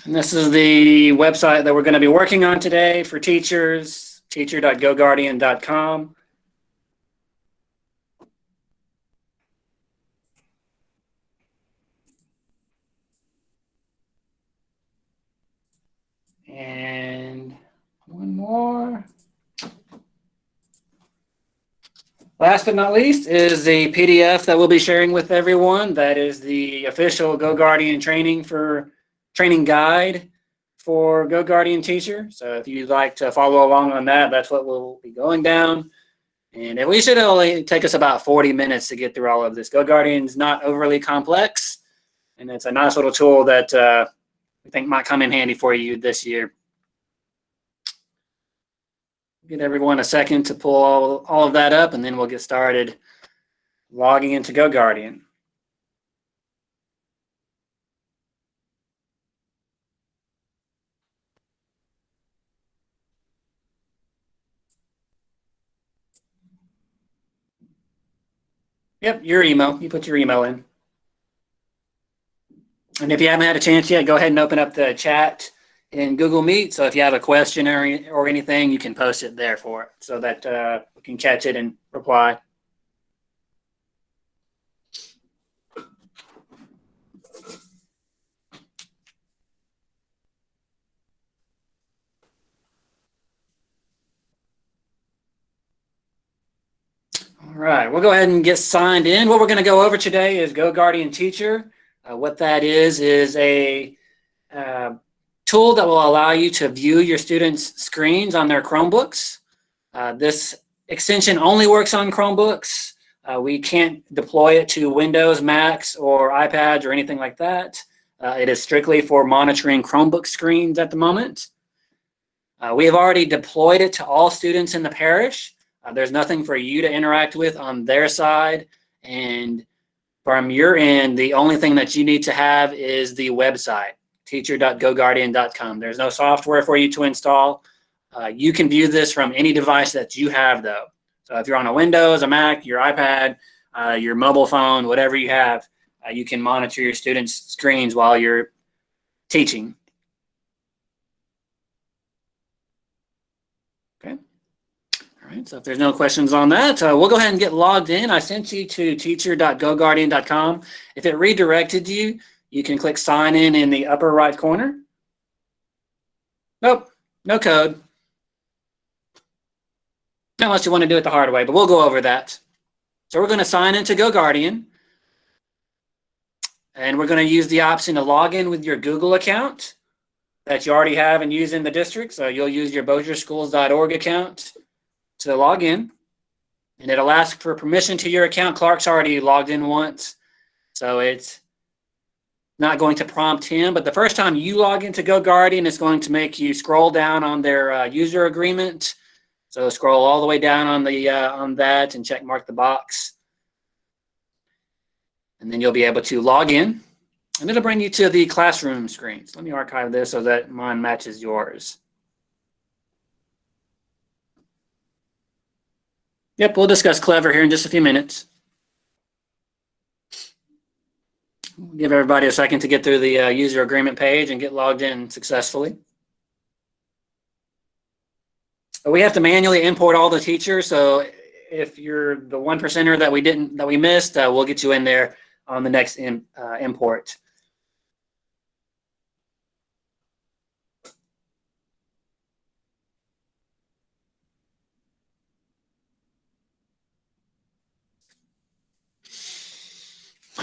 And this is the website that we're going to be working on today for teachers, teacher.goguardian.com. And one more. Last but not least is the PDF that we'll be sharing with everyone. That is the official GoGuardian training guide for GoGuardian Teacher. So if you'd like to follow along on that, that's what we'll be going down. And we should only take us about 40 minutes to get through all of this. GoGuardian is not overly complex, and it's a nice little tool that we think might come in handy for you this year. Give everyone a second to pull all of that up, and then we'll get started logging into GoGuardian. Yep, your email. You put your email in. And if you haven't had a chance yet, go ahead and open up the chat in Google Meet. So if you have a question or anything, you can post it there for it so that we can catch it and reply. All right, we'll go ahead and get signed in. What we're going to go over today is GoGuardian Teacher. What that is a tool that will allow you to view your students' screens on their Chromebooks. This extension only works on Chromebooks. We can't deploy it to Windows, Macs, or iPads or anything like that. It is strictly for monitoring Chromebook screens at the moment. We have already deployed it to all students in the parish. There's nothing for you to interact with on their side. And from your end, the only thing that you need to have is the website, teacher.goguardian.com. There's no software for you to install. You can view this from any device that you have, though. So if you're on a Windows, a Mac, your iPad, your mobile phone, whatever you have, you can monitor your students' screens while you're teaching. Okay. All right, so if there's no questions on that, we'll go ahead and get logged in. I sent you to teacher.goguardian.com. If it redirected you, you can click sign in the upper right corner. Nope, no code. Unless you want to do it the hard way, but we'll go over that. So we're going to sign into GoGuardian. And we're going to use the option to log in with your Google account that you already have and use in the district. So you'll use your BosierSchools.org account to log in. And it'll ask for permission to your account. Clark's already logged in once, so it's not going to prompt him. But the first time you log into GoGuardian, it's going to make you scroll down on their user agreement. So scroll all the way down on that and check mark the box. And then you'll be able to log in. And it'll bring you to the classroom screen. So let me archive this so that mine matches yours. Yep, we'll discuss Clever here in just a few minutes. We'll give everybody a second to get through the user agreement page and get logged in successfully. We have to manually import all the teachers, so if you're the 1%er that we missed, we'll get you in there on the next import.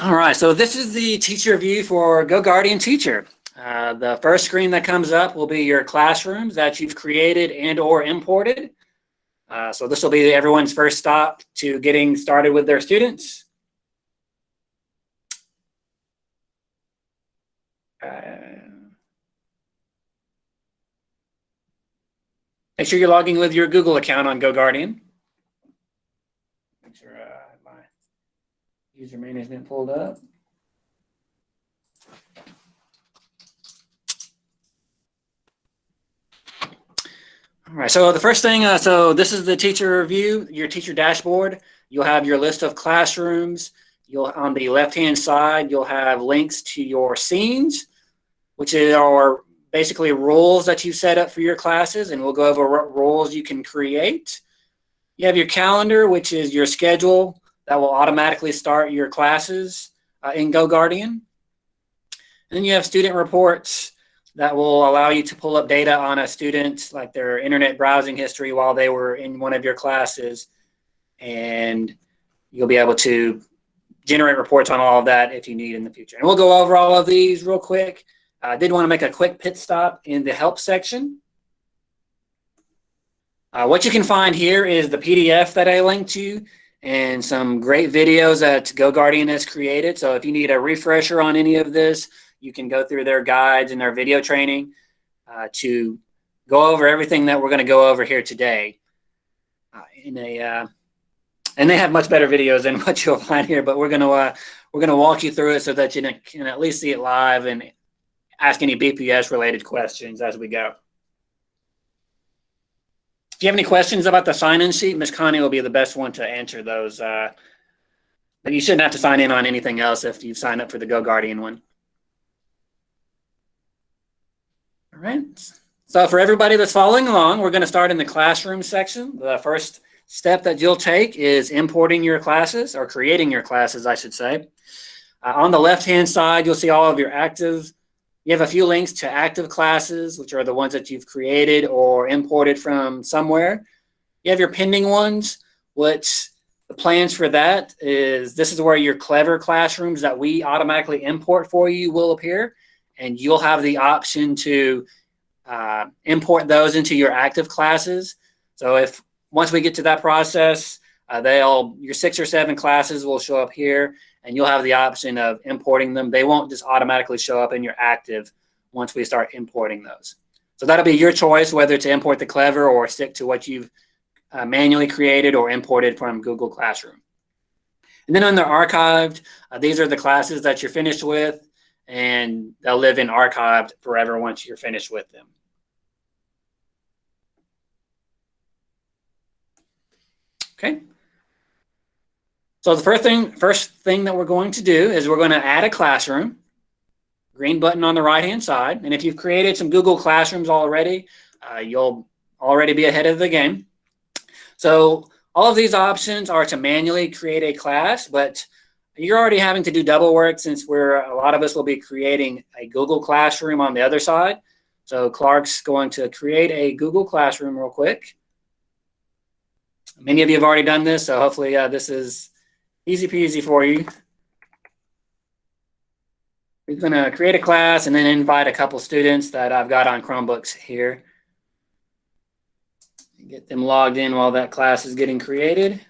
All right, so this is the teacher view for GoGuardian Teacher. The first screen that comes up will be your classrooms that you've created and or imported. So this will be everyone's first stop to getting started with their students. Make sure you're logging with your Google account on GoGuardian. Make sure I have my user management pulled up. All right, so the first thing, so this is the teacher view, your teacher dashboard. You'll have your list of classrooms. On the left-hand side, you'll have links to your scenes, which are basically rules that you set up for your classes, and we'll go over what rules you can create. You have your calendar, which is your schedule that will automatically start your classes in GoGuardian. And then you have student reports that will allow you to pull up data on a student, like their internet browsing history while they were in one of your classes. And you'll be able to generate reports on all of that if you need in the future. And we'll go over all of these real quick. I did want to make a quick pit stop in the help section. What you can find here is the PDF that I linked to and some great videos that GoGuardian has created. So if you need a refresher on any of this, you can go through their guides and their video training to go over everything that we're going to go over here today. And they have much better videos than what you'll find here, but we're going to walk you through it so that you can at least see it live and ask any BPS related questions as we go. If you have any questions about the sign-in sheet, Ms. Connie will be the best one to answer those. But you shouldn't have to sign in on anything else if you've signed up for the GoGuardian one. All right. So for everybody that's following along, we're going to start in the classroom section. The first step that you'll take is importing your classes, or creating your classes, I should say. On the left-hand side, you'll see all of your active. You have a few links to active classes, which are the ones that you've created or imported from somewhere. You have your pending ones, which the plans for that is this is where your clever classrooms that we automatically import for you will appear, and you'll have the option to import those into your active classes. So if once we get to that process, your 6 or 7 classes will show up here, and you'll have the option of importing them. They won't just automatically show up in your active once we start importing those. So that'll be your choice whether to import the Clever or stick to what you've manually created or imported from Google Classroom. And then under archived, these are the classes that you're finished with, and they'll live in archived forever once you're finished with them. Okay. So the first thing that we're going to do is we're going to add a classroom. Green button on the right-hand side. And if you've created some Google Classrooms already, you'll already be ahead of the game. So all of these options are to manually create a class, but you're already having to do double work since a lot of us will be creating a Google Classroom on the other side. So Clark's going to create a Google Classroom real quick. Many of you have already done this, so hopefully this is easy peasy for you. We're going to create a class and then invite a couple students that I've got on Chromebooks here. Get them logged in while that class is getting created.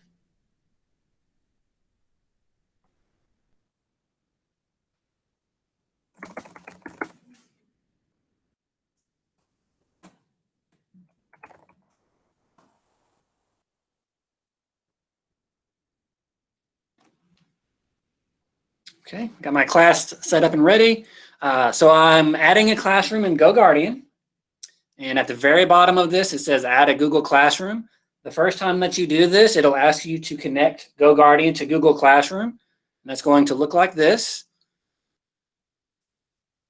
Okay, got my class set up and ready. So I'm adding a classroom in GoGuardian. And at the very bottom of this, it says add a Google Classroom. The first time that you do this, it'll ask you to connect GoGuardian to Google Classroom. And that's going to look like this.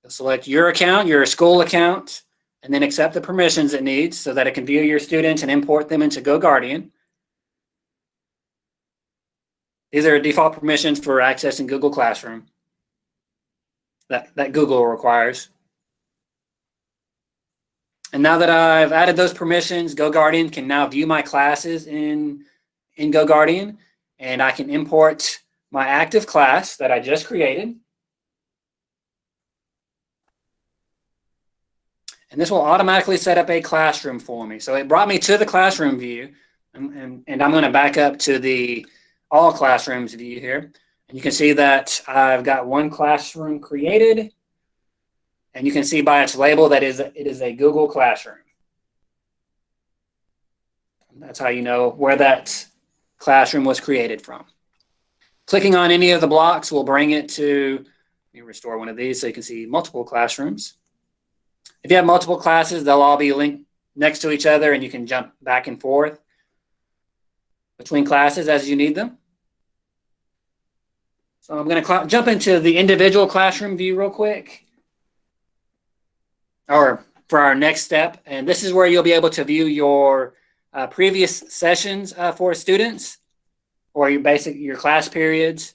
You'll select your account, your school account, and then accept the permissions it needs so that it can view your students and import them into GoGuardian. These are default permissions for accessing Google Classroom that Google requires. And now that I've added those permissions, GoGuardian can now view my classes in GoGuardian, and I can import my active class that I just created. And this will automatically set up a classroom for me. So it brought me to the classroom view, and I'm going to back up to the all classrooms view here. And you can see that I've got one classroom created. And you can see by its label that it is a Google Classroom. And that's how you know where that classroom was created from. Clicking on any of the blocks will bring it to, let me restore one of these so you can see multiple classrooms. If you have multiple classes, they'll all be linked next to each other, and you can jump back and forth between classes as you need them. So I'm going to jump into the individual classroom view real quick. or for our next step. And this is where you'll be able to view your previous sessions for students, or your class periods.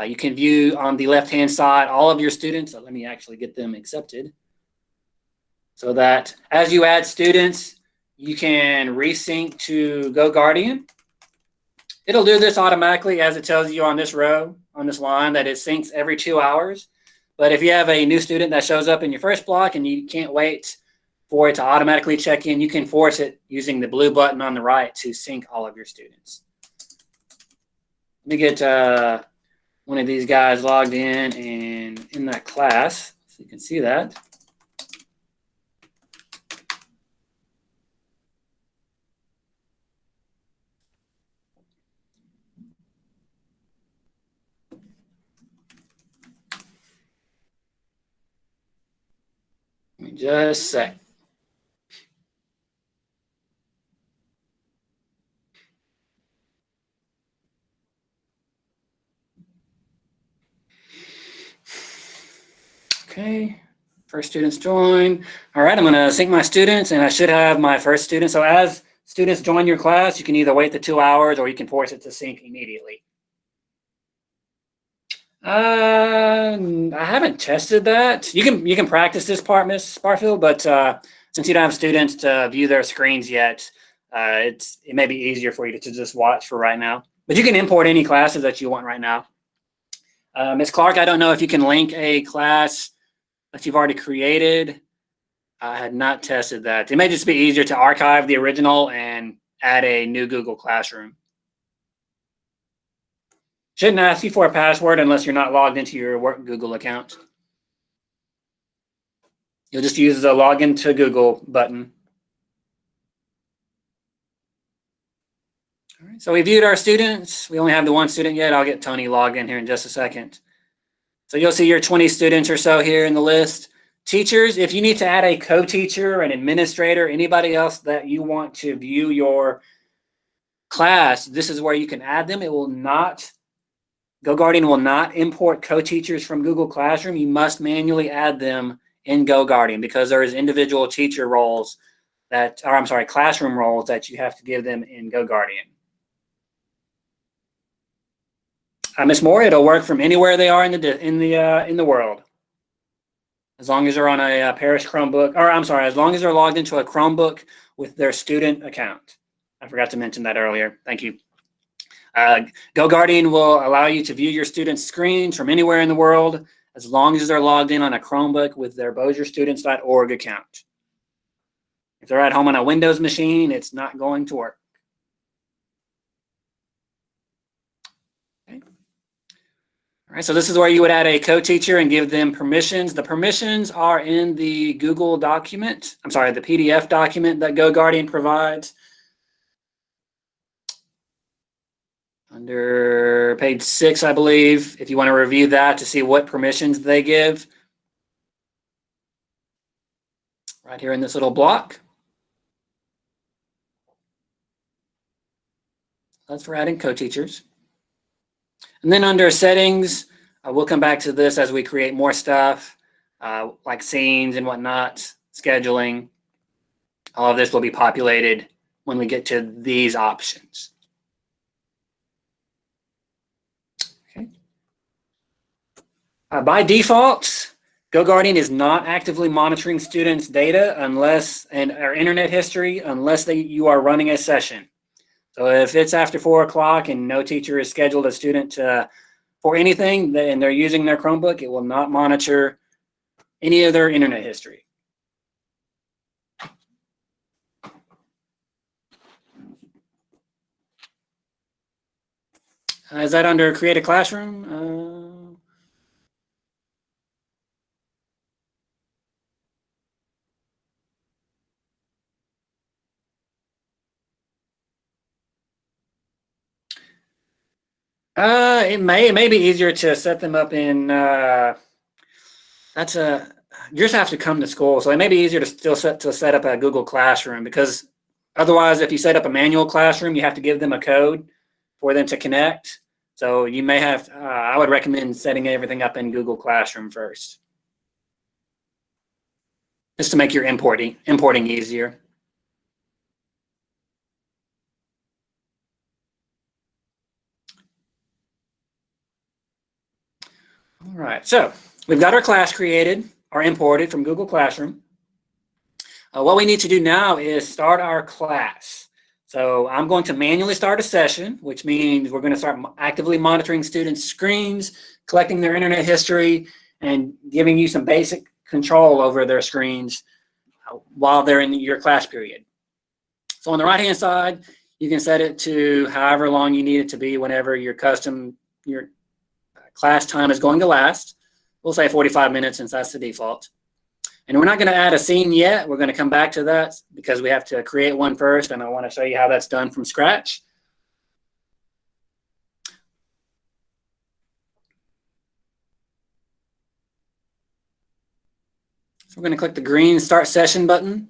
You can view on the left-hand side all of your students. So let me actually get them accepted, so that as you add students, you can resync to GoGuardian. It'll do this automatically, as it tells you on this row, on this line, that it syncs every 2 hours. But if you have a new student that shows up in your first block and you can't wait for it to automatically check in, you can force it using the blue button on the right to sync all of your students. Let me get one of these guys logged in and in that class so you can see that. Give me just a sec. Okay, first students join. All right, I'm gonna sync my students, and I should have my first student. So as students join your class, you can either wait the 2 hours or you can force it to sync immediately. I haven't tested that. You can practice this part, Miss Barfield, but since you don't have students to view their screens yet, it may be easier for you to just watch for right now. But you can import any classes that you want right now. Ms. Clark, I don't know if you can link a class that you've already created. I had not tested that. It may just be easier to archive the original and add a new Google Classroom. Shouldn't ask you for a password unless you're not logged into your work Google account. You'll just use the login to Google button. All right, so we viewed our students. We only have the one student yet. I'll get Tony logged in here in just a second. So you'll see your 20 students or so here in the list. Teachers, if you need to add a co-teacher, an administrator, anybody else that you want to view your class, this is where you can add them. It will not, GoGuardian will not import co-teachers from Google Classroom. You must manually add them in GoGuardian because there is individual teacher roles that, or I'm sorry, classroom roles that you have to give them in GoGuardian. Ms. Moore, it'll work from anywhere they are in the world, as long as they're on a Parish Chromebook, or I'm sorry, as long as they're logged into a Chromebook with their student account. I forgot to mention that earlier. Thank you. GoGuardian will allow you to view your students' screens from anywhere in the world, as long as they're logged in on a Chromebook with their BosierStudents.org account. If they're at home on a Windows machine, it's not going to work. All right, so this is where you would add a co-teacher and give them permissions. The permissions are in the Google document. I'm sorry, the PDF document that GoGuardian provides. Under page 6, I believe, if you want to review that to see what permissions they give. Right here in this little block. That's for adding co-teachers. And then under settings, we'll come back to this as we create more stuff, like scenes and whatnot, scheduling. All of this will be populated when we get to these options. Okay. By default, GoGuardian is not actively monitoring students' data or internet history unless you are running a session. So if it's after 4 o'clock and no teacher has scheduled a student for anything and they're using their Chromebook, it will not monitor any of their internet history. Is that under Create a Classroom? It may be easier to set them up in, you just have to come to school. So it may be easier to still set up a Google Classroom, because otherwise, if you set up a manual classroom, you have to give them a code for them to connect. So you may have, I would recommend setting everything up in Google Classroom first. just to make your importing easier. All right, so we've got our class created or imported from Google Classroom. What we need to do now is start our class. So I'm going to manually start a session, which means we're going to start actively monitoring students' screens, collecting their internet history, and giving you some basic control over their screens while they're in your class period. So on the right-hand side, you can set it to however long you need it to be whenever your class time is going to last. We'll say 45 minutes since that's the default. And we're not going to add a scene yet. We're going to come back to that because we have to create one first, and I want to show you how that's done from scratch. So we're going to click the green Start Session button.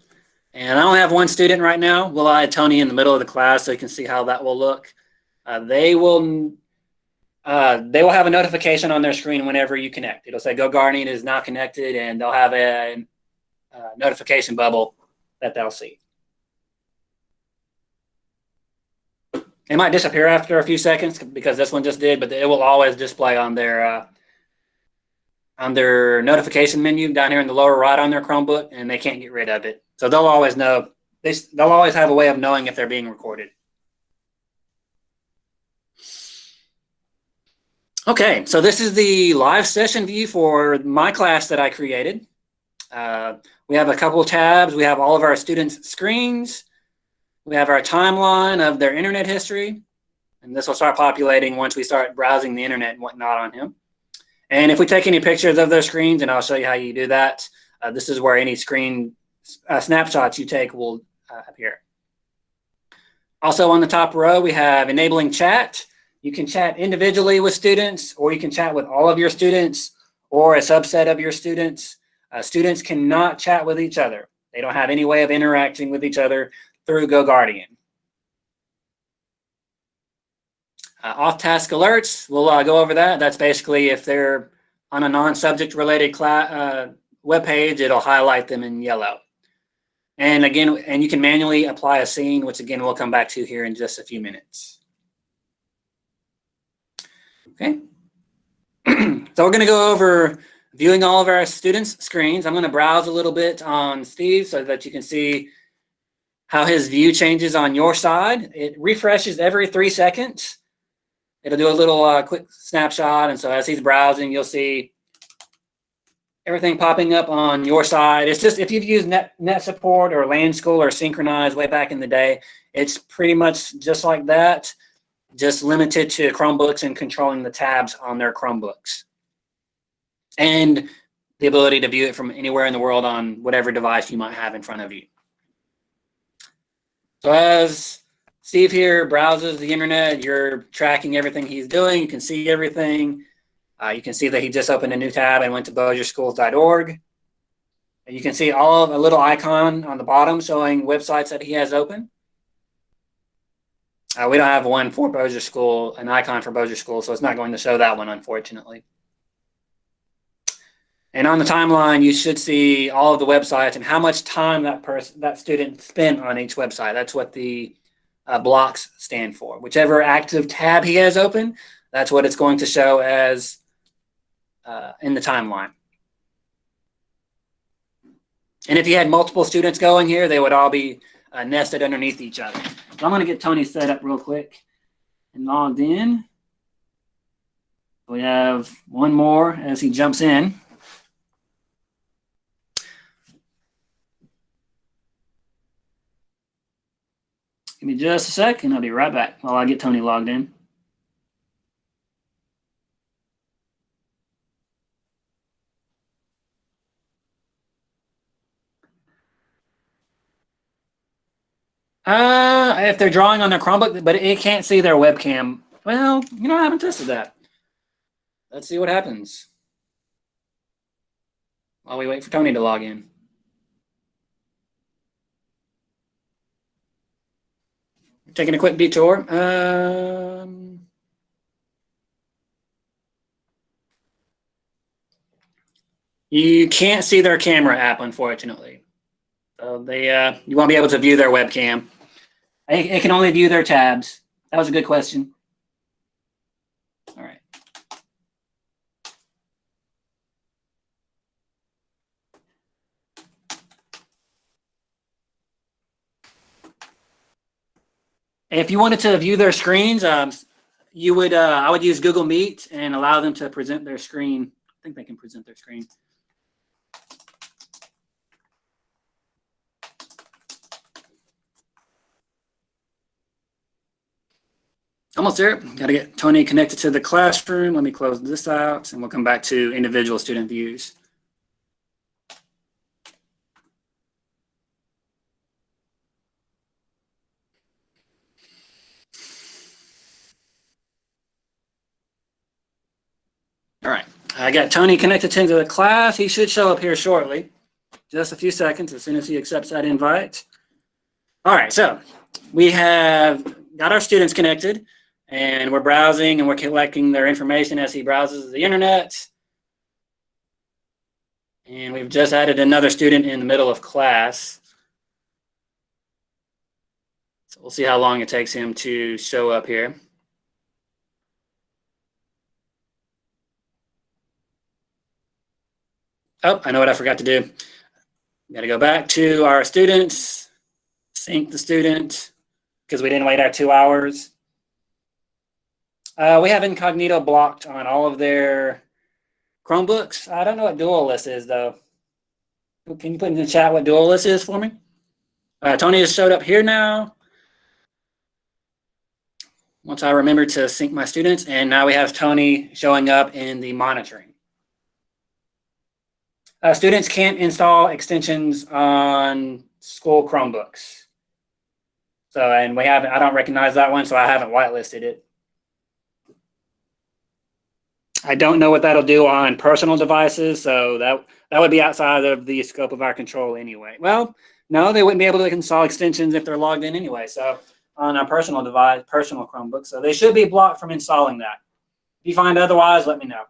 And I only have one student right now. We'll add Tony in the middle of the class so you can see how that will look. They will have a notification on their screen whenever you connect. It'll say GoGuardian is now connected, and they'll have a notification bubble that they'll see. It might disappear after a few seconds because this one just did, but it will always display on their notification menu down here in the lower right on their Chromebook, and they can't get rid of it. So they'll always know. They'll always have a way of knowing if they're being recorded. Okay, so this is the live session view for my class that I created. We have a couple of tabs. We have all of our students' screens. We have our timeline of their internet history. And this will start populating once we start browsing the internet and whatnot on him. And if we take any pictures of their screens, and I'll show you how you do that, this is where any screen snapshots you take will appear. Also on the top row, we have enabling chat. You can chat individually with students, or you can chat with all of your students or a subset of your students. Students cannot chat with each other. They don't have any way of interacting with each other through GoGuardian. Off-task alerts, we'll go over that. That's basically if they're on a non-subject related web page, it'll highlight them in yellow. And again, you can manually apply a scene, which again, we'll come back to here in just a few minutes. Okay. So we're going to go over viewing all of our students' screens. I'm going to browse a little bit on Steve so that you can see how his view changes on your side. It refreshes every 3 seconds. It'll do a little quick snapshot. And so as he's browsing, you'll see everything popping up on your side. It's just, if you've used net support or LAN school or Synchronize way back in the day, it's pretty much just like that, just limited to Chromebooks and controlling the tabs on their Chromebooks. And the ability to view it from anywhere in the world on whatever device you might have in front of you. So as Steve here browses the internet, you're tracking everything he's doing. You can see everything. You can see that he just opened a new tab and went to BozierSchools.org. You can see all of a little icon on the bottom showing websites that he has open. We don't have one for Bossier School, an icon for Bossier School, so it's not going to show that one, unfortunately. And on the timeline, you should see all of the websites and how much time that student spent on each website. That's what the blocks stand for. Whichever active tab he has open, that's what it's going to show as in the timeline. And if you had multiple students going here, they would all be nested underneath each other. So I'm going to get Tony set up real quick and logged in. We have one more as he jumps in. Give me just a sec, and I'll be right back while I get Tony logged in. If they're drawing on their Chromebook, but it can't see their webcam. Well, I haven't tested that. Let's see what happens while we wait for Tony to log in. Taking a quick detour. You can't see their camera app, unfortunately. So you won't be able to view their webcam. It can only view their tabs. That was a good question. All right. If you wanted to view their screens, I would use Google Meet and allow them to present their screen. I think they can present their screen. Almost there. Got to get Tony connected to the classroom. Let me close this out, and we'll come back to individual student views. All right. I got Tony connected to the class. He should show up here shortly. Just a few seconds as soon as he accepts that invite. All right. So we have got our students connected, and we're browsing and we're collecting their information as he browses the internet. And we've just added another student in the middle of class. So we'll see how long it takes him to show up here. Oh, I know what I forgot to do. Got to go back to our students, sync the student, because we didn't wait our 2 hours. We have incognito blocked on all of their Chromebooks. I don't know what dual list is, though. Can you put in the chat what dual list is for me? Tony has showed up here now. Once I remember to sync my students, and now we have Tony showing up in the monitoring. Students can't install extensions on school Chromebooks. So, and I don't recognize that one, so I haven't whitelisted it. I don't know what that'll do on personal devices, so that would be outside of the scope of our control anyway. Well, no, they wouldn't be able to install extensions if they're logged in anyway. So on a personal device, personal Chromebook, so they should be blocked from installing that. If you find otherwise, let me know,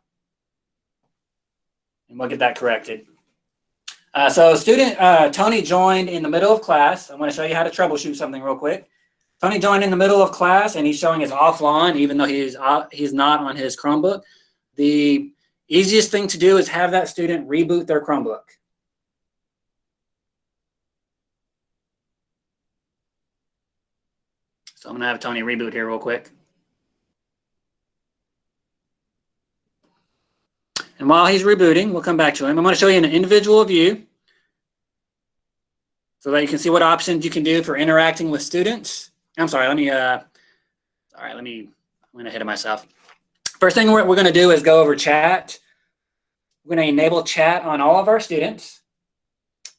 and we'll get that corrected. So student Tony joined in the middle of class. I'm going to show you how to troubleshoot something real quick. Tony joined in the middle of class, and he's showing his offline, even though he's not on his Chromebook. The easiest thing to do is have that student reboot their Chromebook. So I'm going to have Tony reboot here real quick. And while he's rebooting, we'll come back to him. I'm going to show you an individual view so that you can see what options you can do for interacting with students. I'm sorry, I went ahead of myself. First thing we're going to do is go over chat. We're going to enable chat on all of our students.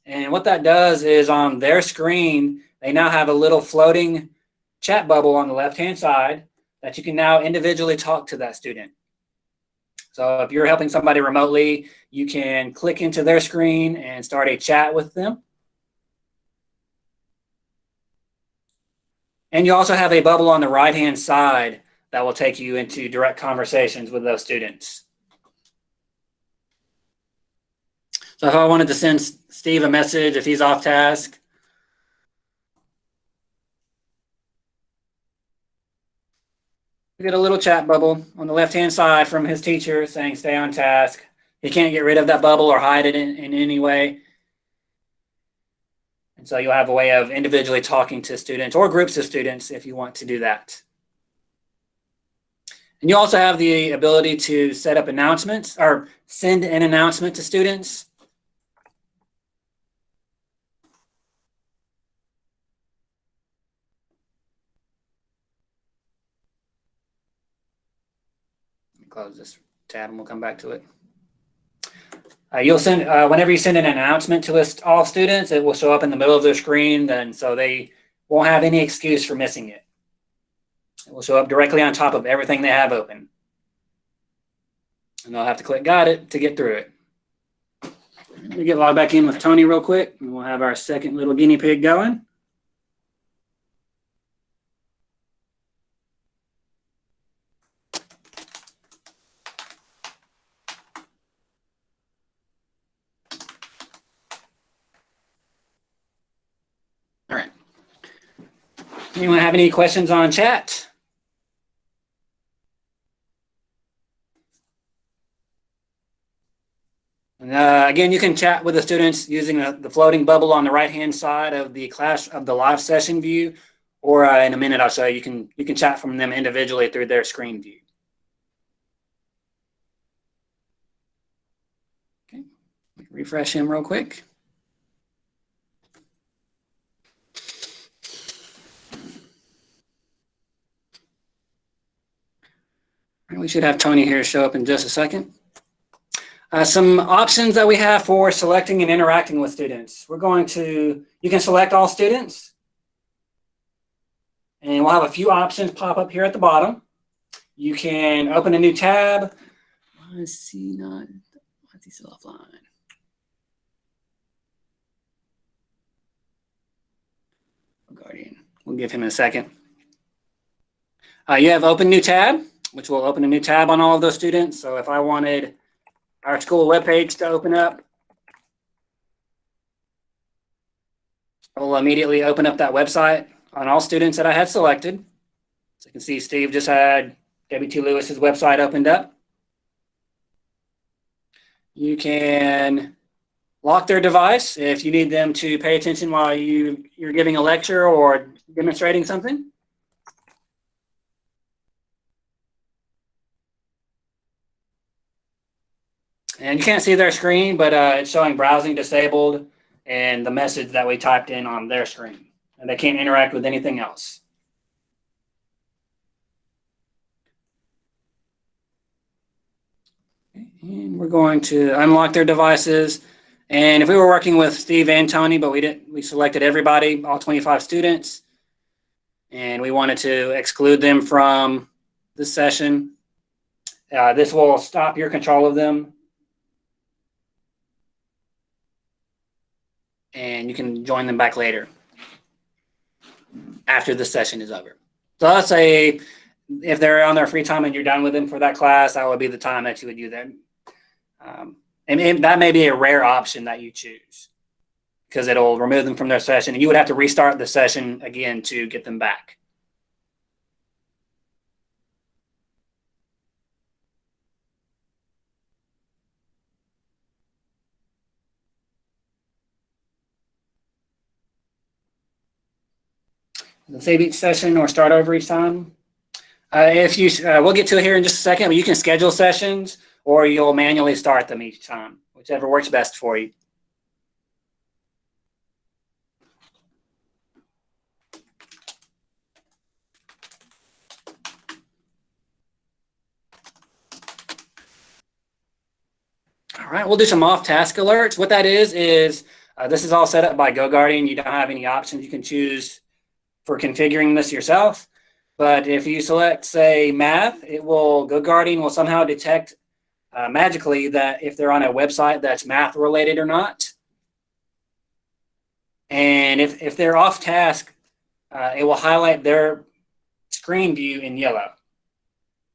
And what that does is on their screen, they now have a little floating chat bubble on the left-hand side that you can now individually talk to that student. So if you're helping somebody remotely, you can click into their screen and start a chat with them. And you also have a bubble on the right-hand side that will take you into direct conversations with those students. So if I wanted to send Steve a message, if he's off task, we get a little chat bubble on the left-hand side from his teacher saying stay on task. He can't get rid of that bubble or hide it in any way. And so you'll have a way of individually talking to students or groups of students if you want to do that. And you also have the ability to set up announcements or send an announcement to students. Let me close this tab and we'll come back to it. You'll send whenever you send an announcement to all students, it will show up in the middle of their screen, and so they won't have any excuse for missing it. It will show up directly on top of everything they have open. And they'll have to click got it to get through it. Let me get logged back in with Tony real quick, and we'll have our second little guinea pig going. Anyone have any questions on chat? And, again, you can chat with the students using the floating bubble on the right-hand side of the class of the live session view, or in a minute I'll show you can chat from them individually through their screen view. Okay, refresh him real quick. We should have Tony here show up in just a second. Some options that we have for selecting and interacting with students. You can select all students. And we'll have a few options pop up here at the bottom. You can open a new tab. Why is he still offline? GoGuardian. We'll give him a second. You have open new tab, which will open a new tab on all of those students. So if I wanted our school webpage to open up, we'll immediately open up that website on all students that I had selected. So you can see Steve just had W.T. Lewis's website opened up. You can lock their device if you need them to pay attention while you're giving a lecture or demonstrating something. And you can't see their screen, but it's showing browsing disabled and the message that we typed in on their screen. And they can't interact with anything else. And we're going to unlock their devices. And if we were working with Steve and Tony, but we selected everybody, all 25 students, and we wanted to exclude them from this session, this will stop your control of them. And you can join them back later after the session is over. So let's say if they're on their free time and you're done with them for that class, that would be the time that you would do that. And that may be a rare option that you choose because it'll remove them from their session and you would have to restart the session again to get them back. Save each session or start over each time. We'll get to it here in just a second, but you can schedule sessions or you'll manually start them each time, whichever works best for you. All right, we'll do some off-task alerts. What that is this is all set up by GoGuardian. You don't have any options you can choose for configuring this yourself. But if you select, say, math, GoGuardian will somehow detect magically that if they're on a website that's math related or not. And if they're off task, it will highlight their screen view in yellow.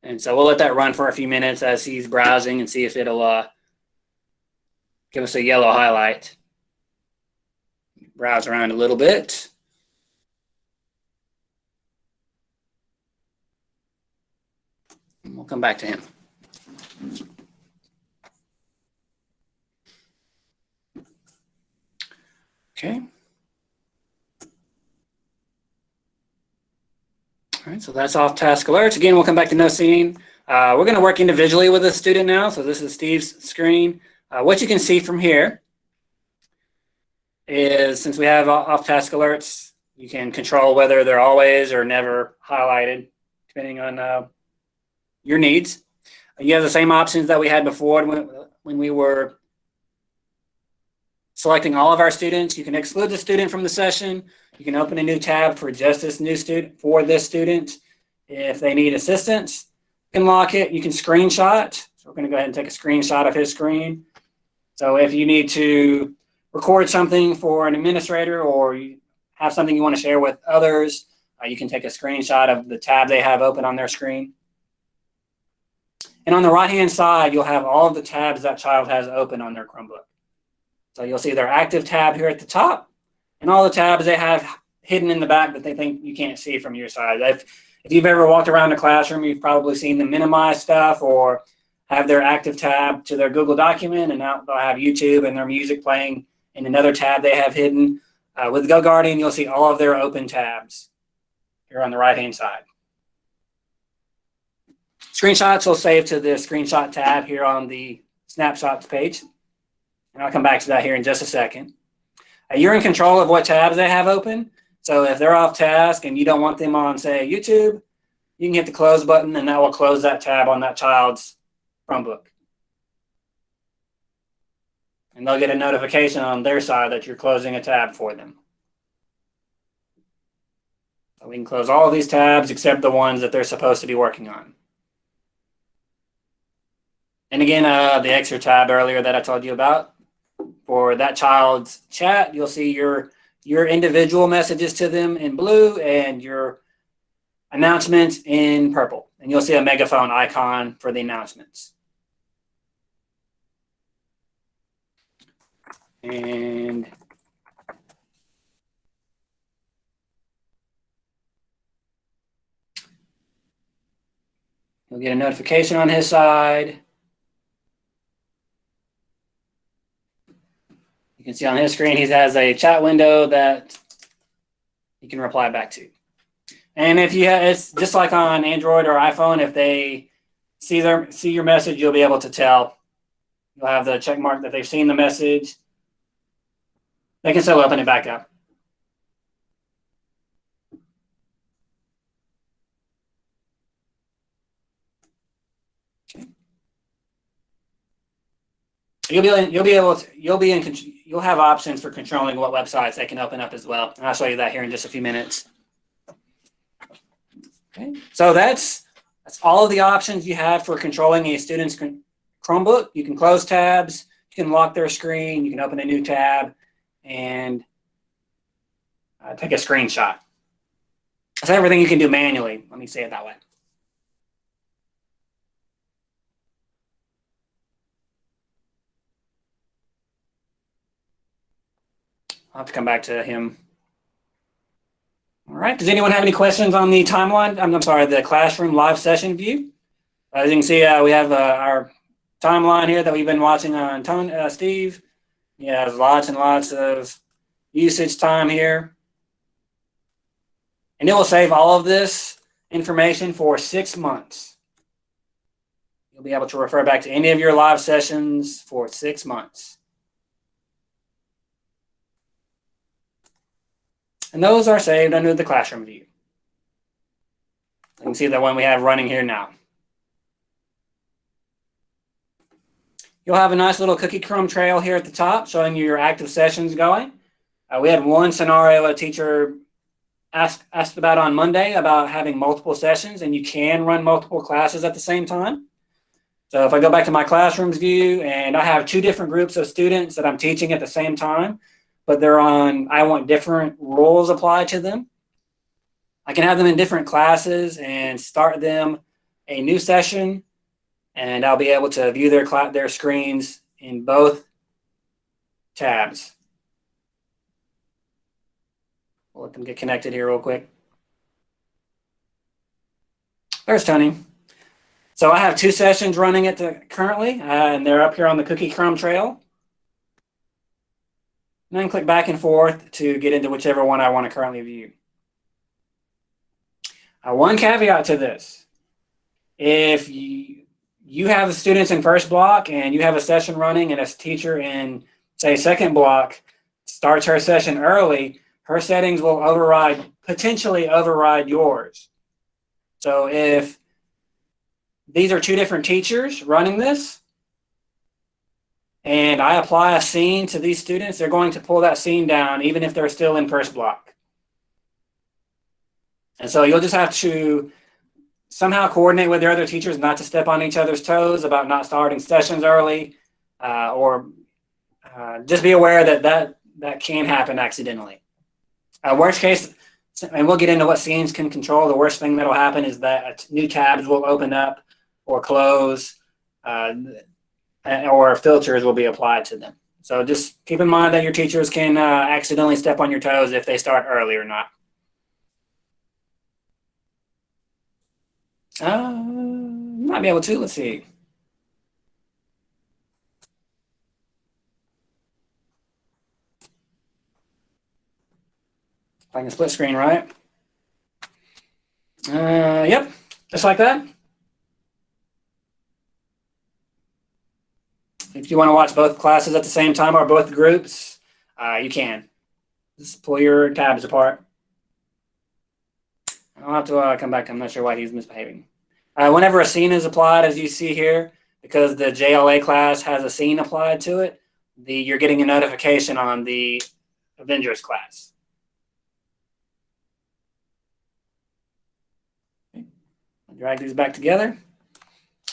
And so we'll let that run for a few minutes as he's browsing and see if it'll give us a yellow highlight. Browse around a little bit. We'll come back to him. Okay. All right, so that's off task alerts. Again, we'll come back to no scene. We're going to work individually with a student now. So this is Steve's screen. What you can see from here is, since we have off task alerts, you can control whether they're always or never highlighted, depending on your needs. You have the same options that we had before when we were selecting all of our students. You can exclude the student from the session. You can open a new tab for just this new student, for this student. If they need assistance, you can lock it. You can screenshot. So we're going to go ahead and take a screenshot of his screen. So if you need to record something for an administrator or you have something you want to share with others, you can take a screenshot of the tab they have open on their screen. And on the right-hand side, you'll have all of the tabs that child has open on their Chromebook. So you'll see their active tab here at the top and all the tabs they have hidden in the back that they think you can't see from your side. If you've ever walked around a classroom, you've probably seen them minimize stuff or have their active tab to their Google document, and now they'll have YouTube and their music playing in another tab they have hidden. With GoGuardian, you'll see all of their open tabs here on the right-hand side. Screenshots will save to the screenshot tab here on the snapshots page. And I'll come back to that here in just a second. You're in control of what tabs they have open. So if they're off task and you don't want them on, say, YouTube, you can hit the close button and that will close that tab on that child's Chromebook. And they'll get a notification on their side that you're closing a tab for them. So we can close all of these tabs except the ones that they're supposed to be working on. And again, the extra tab earlier that I told you about, for that child's chat, you'll see your individual messages to them in blue and your announcements in purple. And you'll see a megaphone icon for the announcements. And you'll get a notification on his side. You can see on his screen, he has a chat window that you can reply back to. And if you have, it's just like on Android or iPhone, if they see your message, you'll be able to tell. You'll have the check mark that they've seen the message. They can still open it back up. You'll have options for controlling what websites they can open up as well. And I'll show you that here in just a few minutes. Okay, so that's all of the options you have for controlling a student's Chromebook. You can close tabs, you can lock their screen, you can open a new tab, and take a screenshot. That's everything you can do manually. Let me say it that way. I'll have to come back to him. All right. Does anyone have any questions on the timeline? I'm sorry, the classroom live session view. As you can see, we have our timeline here that we've been watching on Steve. He has lots and lots of usage time here. And it will save all of this information for 6 months. You'll be able to refer back to any of your live sessions for 6 months. And those are saved under the classroom view. You can see the one we have running here now. You'll have a nice little cookie crumb trail here at the top showing you your active sessions going. We had one scenario a teacher asked about on Monday about having multiple sessions, and you can run multiple classes at the same time. So if I go back to my classrooms view, and I have 2 different groups of students that I'm teaching at the same time, but I want different rules applied to them. I can have them in different classes and start them a new session, and I'll be able to view their screens in both tabs. We'll let them get connected here real quick. There's Tony. So I have 2 sessions running currently, and they're up here on the cookie crumb trail. And then click back and forth to get into whichever one I want to currently view. One caveat to this. If you have the students in first block and you have a session running and a teacher in, say, second block starts her session early, her settings will potentially override yours. So if these are 2 different teachers running this, and I apply a scene to these students, they're going to pull that scene down even if they're still in first block. And so you'll just have to somehow coordinate with their other teachers not to step on each other's toes about not starting sessions early, or just be aware that can happen accidentally. Worst case, and we'll get into what scenes can control, the worst thing that'll happen is that new tabs will open up or close, or filters will be applied to them. So just keep in mind that your teachers can accidentally step on your toes if they start early or not. You might be able to. Let's see. If I can split screen, right? Yep, just like that. If you want to watch both classes at the same time or both groups, you can. Just pull your tabs apart. I'll have to come back. I'm not sure why he's misbehaving. Whenever a scene is applied, as you see here, because the JLA class has a scene applied to it, you're getting a notification on the Avengers class. Okay. I'll drag these back together.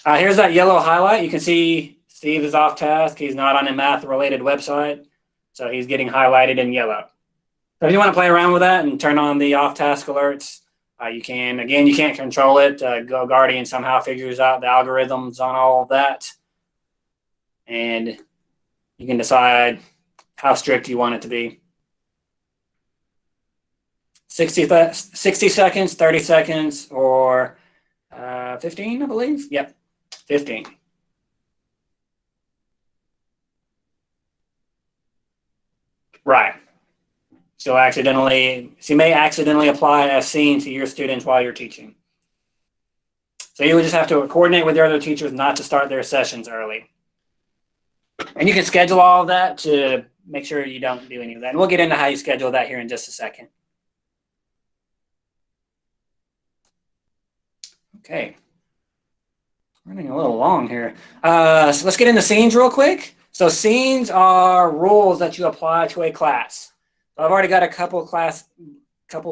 Here's that yellow highlight. You can see Steve is off task. He's not on a math-related website, so he's getting highlighted in yellow. So if you want to play around with that and turn on the off-task alerts, you can. Again, you can't control it. GoGuardian somehow figures out the algorithms on all of that, and you can decide how strict you want it to be. 60 seconds, 30 seconds, or 15, I believe. Yep, 15. Right. So you may accidentally apply a scene to your students while you're teaching. So you would just have to coordinate with your other teachers not to start their sessions early. And you can schedule all of that to make sure you don't do any of that. And we'll get into how you schedule that here in just a second. Okay. Running a little long here. So let's get into scenes real quick. So scenes are rules that you apply to a class. I've already got a couple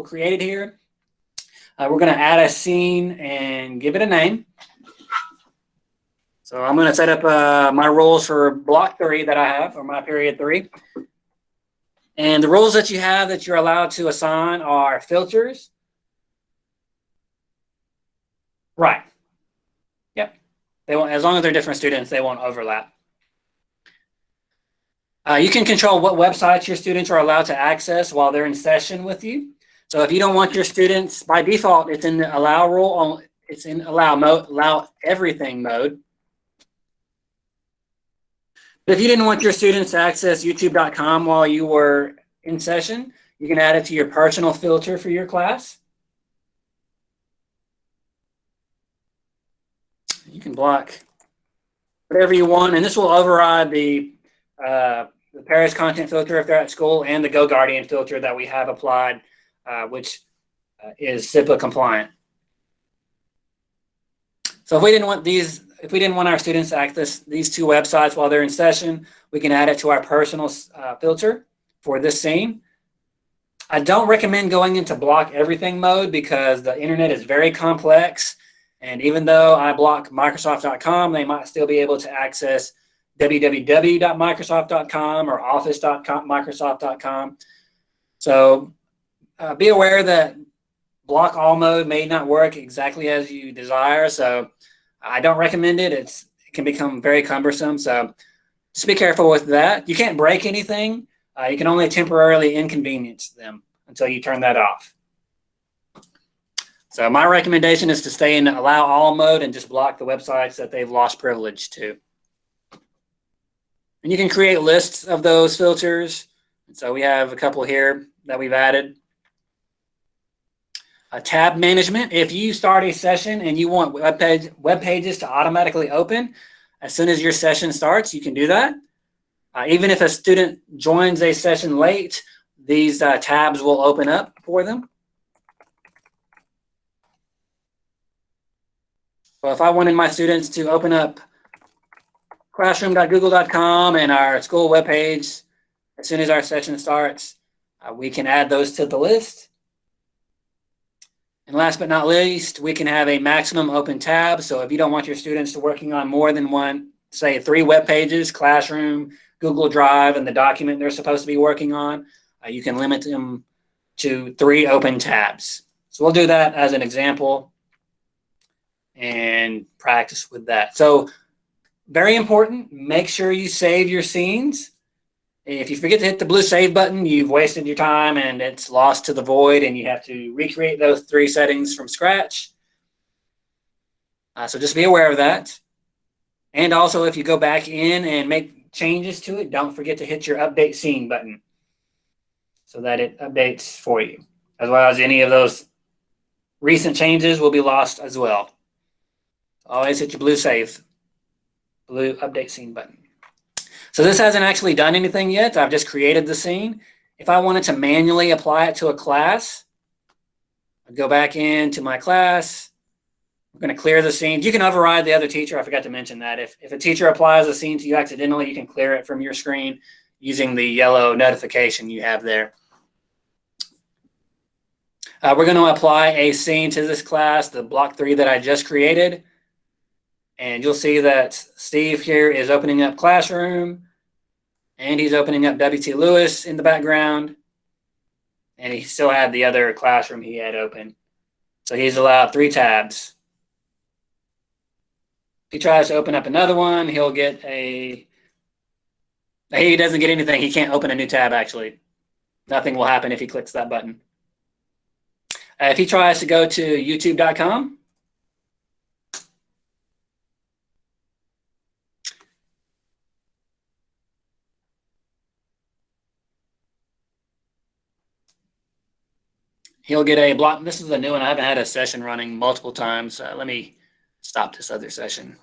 created here. We're going to add a scene and give it a name. So I'm going to set up my rules for block 3 that I have, or my period 3. And the rules that you have that you're allowed to assign are filters. Right. Yep. They won't, as long as they're different students, they won't overlap. You can control what websites your students are allowed to access while they're in session with you. So if you don't want your students, by default, it's in the allow rule. It's in allow mode, allow everything mode. But if you didn't want your students to access youtube.com while you were in session, you can add it to your personal filter for your class. You can block whatever you want, and this will override the Paris content filter if they're at school, and the GoGuardian filter that we have applied, which is SIPA compliant. So if we didn't want our students to access these 2 websites while they're in session, we can add it to our personal filter for this scene. I don't recommend going into block everything mode because the internet is very complex, and even though I block Microsoft.com, they might still be able to access www.microsoft.com or office.microsoft.com. So be aware that block all mode may not work exactly as you desire. So I don't recommend it. It can become very cumbersome. So just be careful with that. You can't break anything. You can only temporarily inconvenience them until you turn that off. So my recommendation is to stay in allow all mode and just block the websites that they've lost privilege to. And you can create lists of those filters. So we have a couple here that we've added. Tab management. If you start a session and you want web pages to automatically open as soon as your session starts, you can do that. Even if a student joins a session late, these tabs will open up for them. So if I wanted my students to open up classroom.google.com and our school webpage as soon as our session starts, we can add those to the list. And last but not least, we can have a maximum open tab. So if you don't want your students to working on more than one, say 3 web pages, Classroom, Google Drive, and the document they're supposed to be working on, you can limit them to 3 open tabs. So we'll do that as an example and practice with that. So very important, make sure you save your scenes. If you forget to hit the blue save button, you've wasted your time and it's lost to the void, and you have to recreate those 3 settings from scratch. So just be aware of that. And also, if you go back in and make changes to it, don't forget to hit your update scene button so that it updates for you. As well as any of those recent changes will be lost as well. Always hit your blue update scene button. So this hasn't actually done anything yet. I've just created the scene. If I wanted to manually apply it to a class, I'd go back into my class. We're going to clear the scene. You can override the other teacher. I forgot to mention that. If a teacher applies a scene to you accidentally, you can clear it from your screen using the yellow notification you have there. We're going to apply a scene to this class, the block 3 that I just created. And you'll see that Steve here is opening up Classroom, and he's opening up W.T. Lewis in the background. And he still had the other classroom he had open. So he's allowed 3 tabs. If he tries to open up another one, he'll get he doesn't get anything. He can't open a new tab, actually. Nothing will happen if he clicks that button. If he tries to go to youtube.com, he'll get a block. This is a new one. I haven't had a session running multiple times. Let me stop this other session.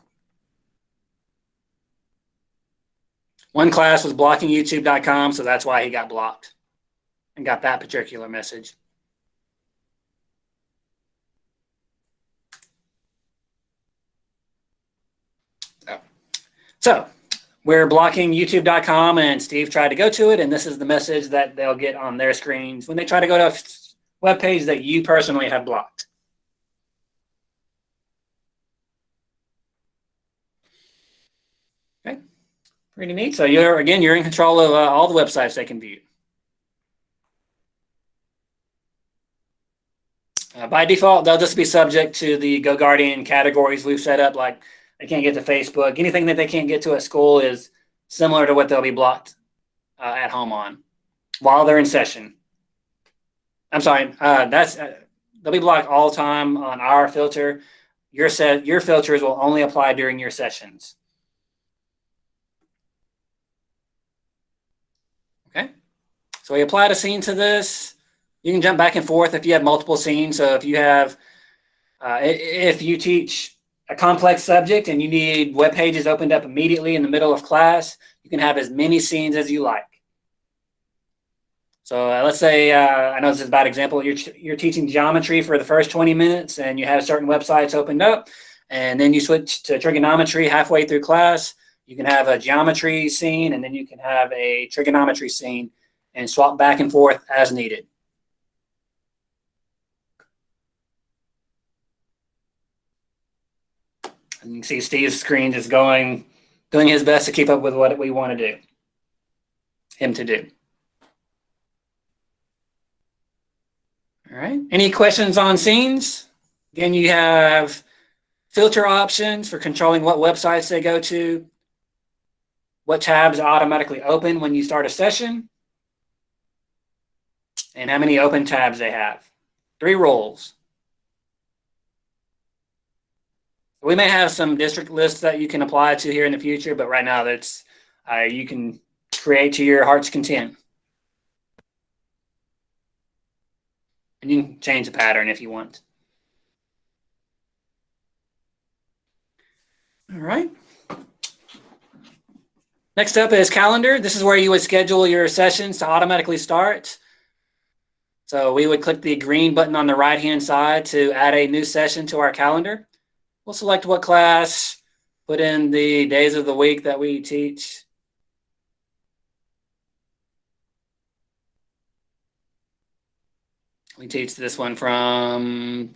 One class was blocking youtube.com, so that's why he got blocked and got that particular message. So we're blocking youtube.com, and Steve tried to go to it, and this is the message that they'll get on their screens when they try to go to a web page that you personally have blocked. Okay, pretty neat. So you're in control of all the websites they can view. By default, they'll just be subject to the GoGuardian categories we've set up, like they can't get to Facebook. Anything that they can't get to at school is similar to what they'll be blocked at home on while they're in session. I'm sorry, they'll be blocked all the time on our filter. Your filters will only apply during your sessions. Okay, so we applied a scene to this. You can jump back and forth if you have multiple scenes. So if you have, if you teach a complex subject and you need web pages opened up immediately in the middle of class, you can have as many scenes as you like. So let's say, I know this is a bad example, you're teaching geometry for the first 20 minutes and you have certain websites opened up, and then you switch to trigonometry halfway through class. You can have a geometry scene, and then you can have a trigonometry scene, and swap back and forth as needed. And you can see Steve's screen is doing his best to keep up with what we want to do, him to do. All right, any questions on scenes? Again, you have filter options for controlling what websites they go to, what tabs automatically open when you start a session, and how many open tabs they have. 3 roles. We may have some district lists that you can apply to here in the future, but right now that's you can create to your heart's content. And you can change the pattern if you want. All right. Next up is calendar. This is where you would schedule your sessions to automatically start. So we would click the green button on the right-hand side to add a new session to our calendar. We'll select what class, put in the days of the week that we teach. We teach this one from,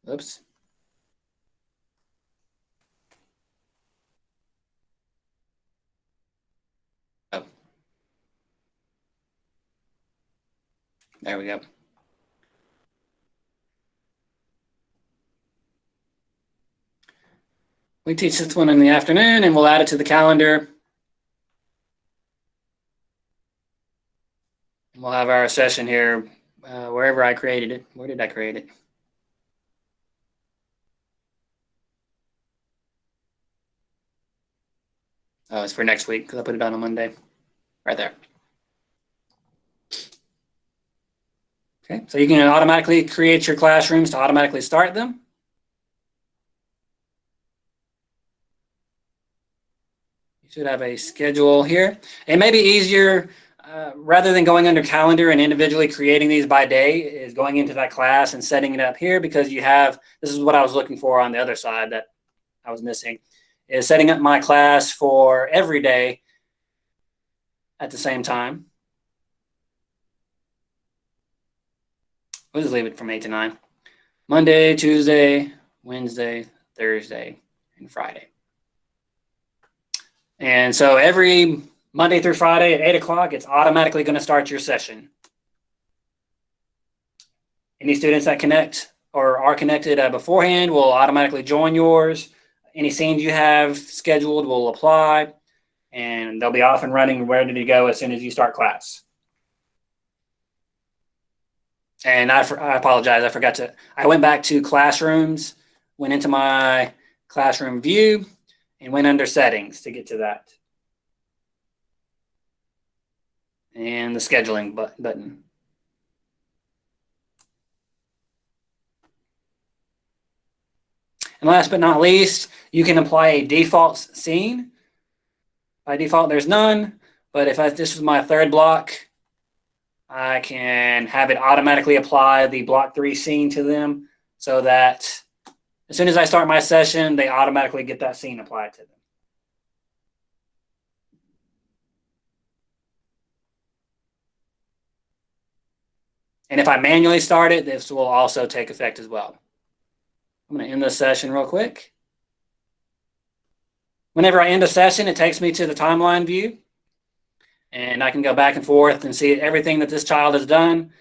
oops. Oh. There we go. We teach this one in the afternoon, and we'll add it to the calendar. We'll have our session here wherever I created it. Where did I create it? Oh, it's for next week because I put it on a Monday. Right there. Okay, so you can automatically create your classrooms to automatically start them. You should have a schedule here. It may be easier rather than going under calendar and individually creating these by day is going into that class and setting it up here because you have, this is what I was looking for on the other side that I was missing, is setting up my class for every day at the same time. We'll just leave it from 8 to 9. Monday, Tuesday, Wednesday, Thursday, and Friday. And so every Monday through Friday at 8 o'clock, it's automatically going to start your session. Any students that connect or are connected beforehand will automatically join yours. Any scenes you have scheduled will apply, and they'll be off and running, ready to go as soon as you start class. And I apologize, I forgot to, I went back to classrooms, went into my classroom view, and went under settings to get to that. And the scheduling button. And last but not least, you can apply a default scene. By default, there's none, but if this was my third block, I can have it automatically apply the block 3 scene to them so that as soon as I start my session, they automatically get that scene applied to them. And if I manually start it, this will also take effect as well. I'm going to end this session real quick. Whenever I end a session, it takes me to the timeline view. And I can go back and forth and see everything that this child has done.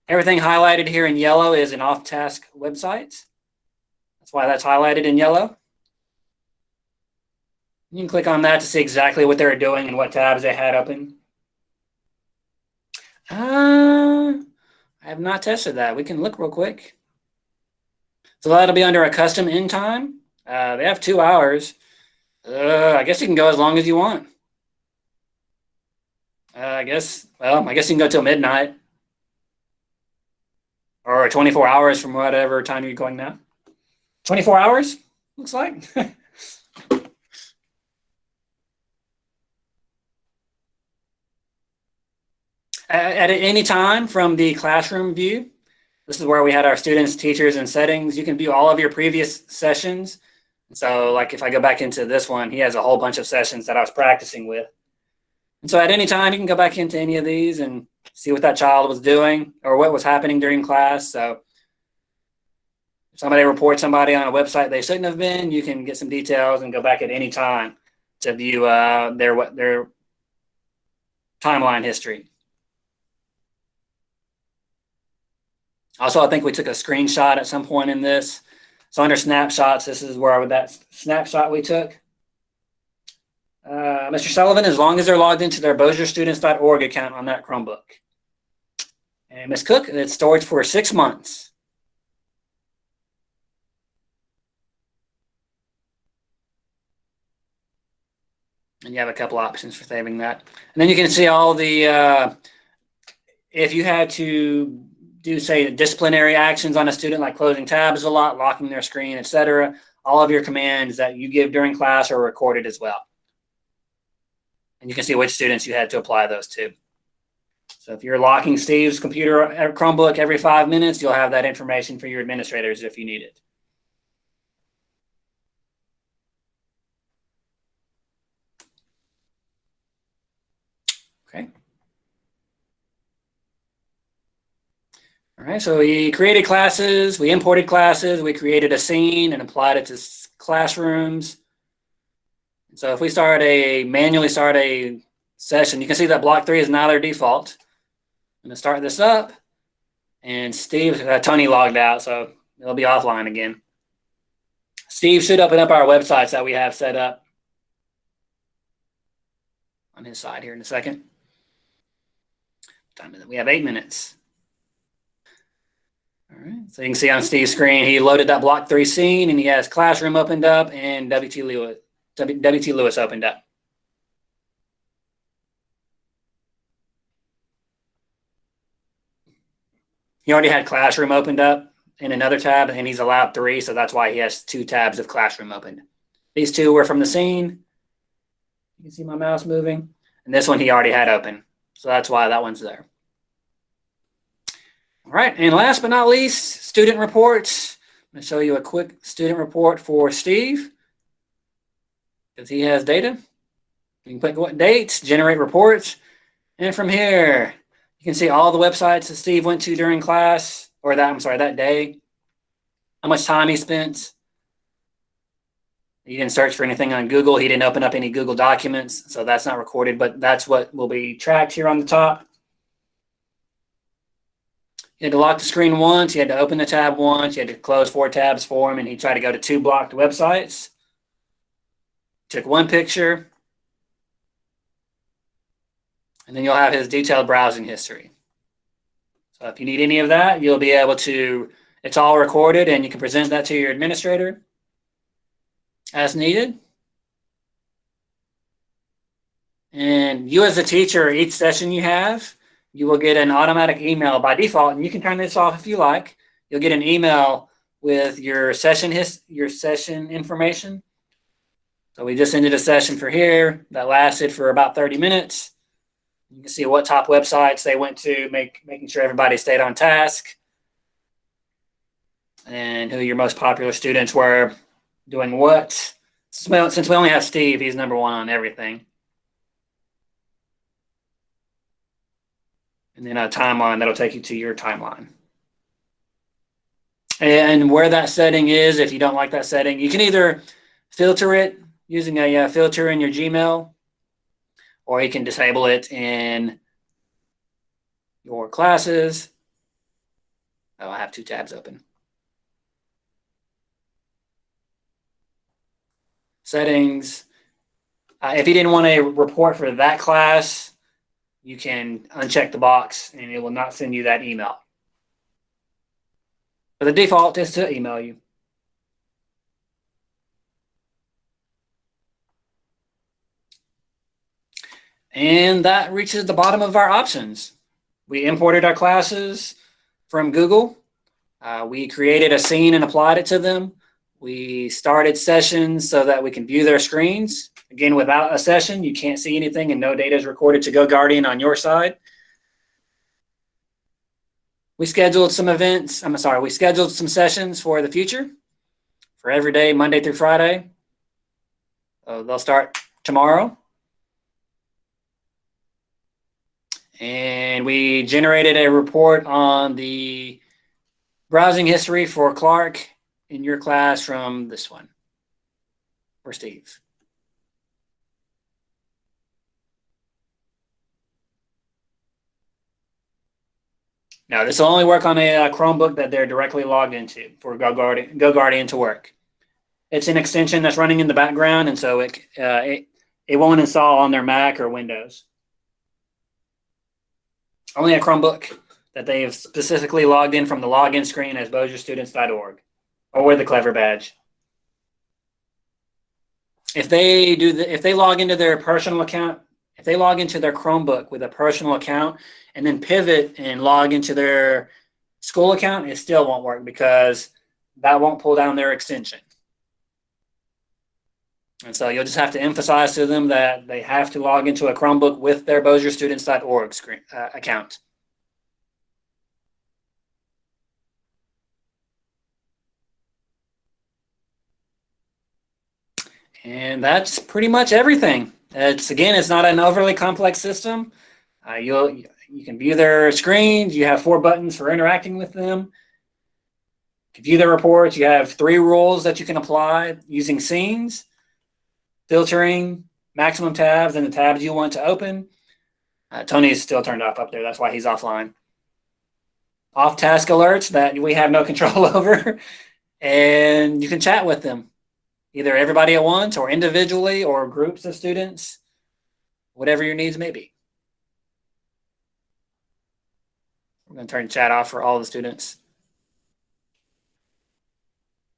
Everything highlighted here in yellow is an off-task website. That's why that's highlighted in yellow. You can click on that to see exactly what they're doing and what tabs they had open. I have not tested that. We can look real quick. So that'll be under a custom end time. They have 2 hours. I guess you can go as long as you want. I guess you can go till midnight or 24 hours from whatever time you're going now. 24 hours, looks like. At any time from the classroom view, this is where we had our students, teachers, and settings. You can view all of your previous sessions. So like if I go back into this one, he has a whole bunch of sessions that I was practicing with. And so at any time, you can go back into any of these and see what that child was doing or what was happening during class. So if somebody reports somebody on a website they shouldn't have been, you can get some details and go back at any time to view their timeline history. Also, I think we took a screenshot at some point in this. So under snapshots, this is where that snapshot we took. Mr. Sullivan, as long as they're logged into their BosierStudents.org account on that Chromebook. And Ms. Cook, it's stored for 6 months. And you have a couple options for saving that. And then you can see all the, if you had to do, say, disciplinary actions on a student, like closing tabs a lot, locking their screen, etc., all of your commands that you give during class are recorded as well. And you can see which students you had to apply those to. So if you're locking Steve's computer or Chromebook every 5 minutes, you'll have that information for your administrators if you need it. Okay. All right, so we created classes, we imported classes, we created a scene and applied it to classrooms. So if we manually start a session, you can see that block 3 is now their default. I'm gonna start this up, and Tony logged out, so it'll be offline again. Steve should open up our websites that we have set up on his side here in a second. Time is it? We have 8 minutes. All right, so you can see on Steve's screen, he loaded that Block 3 scene, and he has Classroom opened up and WT Lewis opened up. He already had Classroom opened up in another tab, and he's allowed 3, so that's why he has 2 tabs of Classroom opened. These 2 were from the scene. You can see my mouse moving. And this one he already had open, so that's why that one's there. All right, and last but not least, student reports. I'm going to show you a quick student report for Steve, because he has data. You can click what dates, generate reports, and from here, you can see all the websites that Steve went to during class, or that day, how much time he spent. He didn't search for anything on Google. He didn't open up any Google documents, so that's not recorded, but that's what will be tracked here on the top. You had to lock the screen once, you had to open the tab once, you had to close 4 tabs for him, and he tried to go to 2 blocked websites. Took 1 picture, and then you'll have his detailed browsing history. So if you need any of that, you'll be able to, it's all recorded, and you can present that to your administrator as needed. And you as a teacher, each session you have, you will get an automatic email by default, and you can turn this off if you like. You'll get an email with your session information. So we just ended a session for here that lasted for about 30 minutes. You can see what top websites they went to, making sure everybody stayed on task, and who your most popular students were doing what. Since we only have Steve, he's number 1 on everything. And then a timeline that'll take you to your timeline. And where that setting is, if you don't like that setting, you can either filter it using a filter in your Gmail, or you can disable it in your classes. Oh, I have 2 tabs open. Settings. If you didn't want a report for that class, you can uncheck the box and it will not send you that email. But the default is to email you. And that reaches the bottom of our options. We imported our classes from Google. We created a scene and applied it to them. We started sessions so that we can view their screens. Again, without a session, you can't see anything and no data is recorded to GoGuardian on your side. We scheduled some we scheduled some sessions for the future for every day, Monday through Friday. They'll start tomorrow. And we generated a report on the browsing history for Clark in your class from this one for Steve. Now, this will only work on a Chromebook that they're directly logged into for GoGuardian to work. It's an extension that's running in the background, and so it won't install on their Mac or Windows. Only a Chromebook that they have specifically logged in from the login screen as BosierStudents.org or with the Clever badge. If they log into their personal account, if they log into their Chromebook with a personal account and then pivot and log into their school account, it still won't work because that won't pull down their extension. And so you'll just have to emphasize to them that they have to log into a Chromebook with their BosierStudents.org account. And that's pretty much everything. It's not an overly complex system. You can view their screens. You have 4 buttons for interacting with them. To view their reports, you have 3 rules that you can apply using scenes, filtering, maximum tabs, and the tabs you want to open. Tony is still turned off up there. That's why he's offline. Off-task alerts that we have no control over, and you can chat with them. either everybody at once or individually or groups of students, whatever your needs may be. We're going to turn chat off for all the students.